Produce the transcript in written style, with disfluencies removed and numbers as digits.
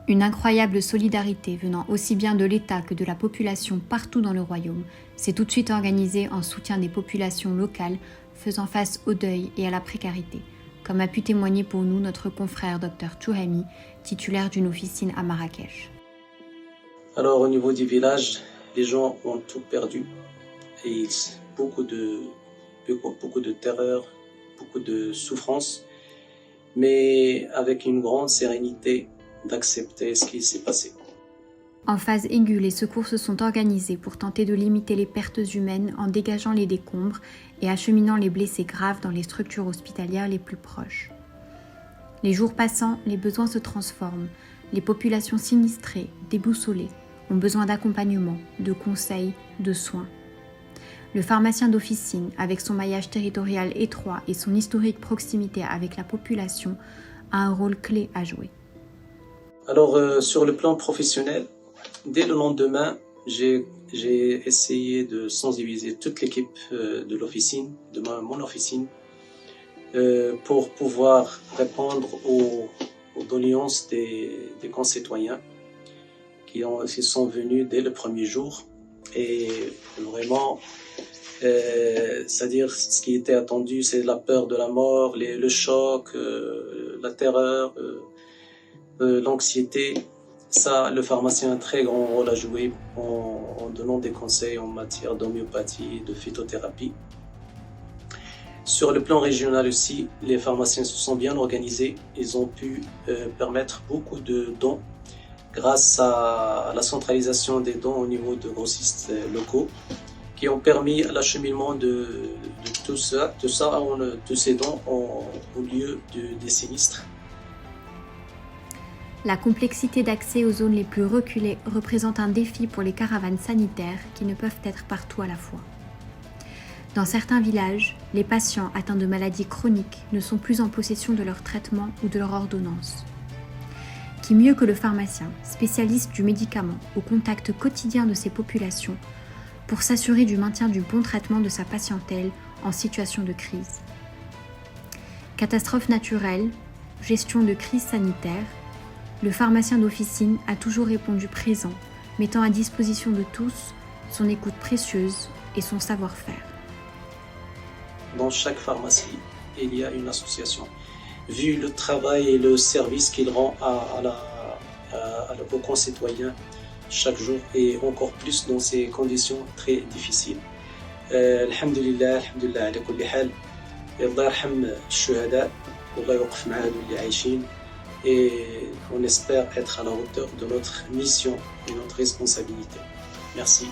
Une incroyable solidarité venant aussi bien de l'État que de la population partout dans le royaume s'est tout de suite organisée en soutien des populations locales faisant face au deuil et à la précarité, comme a pu témoigner pour nous notre confrère Dr Touhami, titulaire d'une officine à Marrakech. Alors au niveau du village, les gens ont tout perdu et beaucoup de terreur, beaucoup de souffrance, mais avec une grande sérénité d'accepter ce qui s'est passé. En phase aiguë, les secours se sont organisés pour tenter de limiter les pertes humaines en dégageant les décombres et acheminant les blessés graves dans les structures hospitalières les plus proches. Les jours passant, les besoins se transforment. Les populations sinistrées, déboussolées, ont besoin d'accompagnement, de conseils, de soins. Le pharmacien d'officine, avec son maillage territorial étroit et son historique proximité avec la population, a un rôle clé à jouer. Alors sur le plan professionnel, dès le lendemain, j'ai essayé de sensibiliser toute l'équipe de l'officine, de mon officine, pour pouvoir répondre aux doléances des concitoyens qui sont venus dès le premier jour. Et vraiment, c'est-à-dire ce qui était attendu, c'est la peur de la mort, le choc, la terreur, l'anxiété. Ça, le pharmacien a un très grand rôle à jouer en donnant des conseils en matière d'homéopathie et de phytothérapie. Sur le plan régional aussi, les pharmaciens se sont bien organisés. Ils ont pu permettre beaucoup de dons grâce à la centralisation des dons au niveau de grossistes locaux qui ont permis l'acheminement de tous ces dons au lieu des sinistres. La complexité d'accès aux zones les plus reculées représente un défi pour les caravanes sanitaires qui ne peuvent être partout à la fois. Dans certains villages, les patients atteints de maladies chroniques ne sont plus en possession de leur traitement ou de leur ordonnance. Qui mieux que le pharmacien, spécialiste du médicament au contact quotidien de ces populations, pour s'assurer du maintien du bon traitement de sa patientèle en situation de crise. Catastrophe naturelle, gestion de crise sanitaire, le pharmacien d'officine a toujours répondu présent, mettant à disposition de tous son écoute précieuse et son savoir-faire. Dans chaque pharmacie, il y a une association. Vu le travail et le service qu'il rend aux concitoyens chaque jour et encore plus dans ces conditions très difficiles. Alhamdulillah ala kulli hal. Allah yarham الشهداء والله يوقف مع هادو اللي عايشين. Et on espère être à la hauteur de notre mission et notre responsabilité. Merci.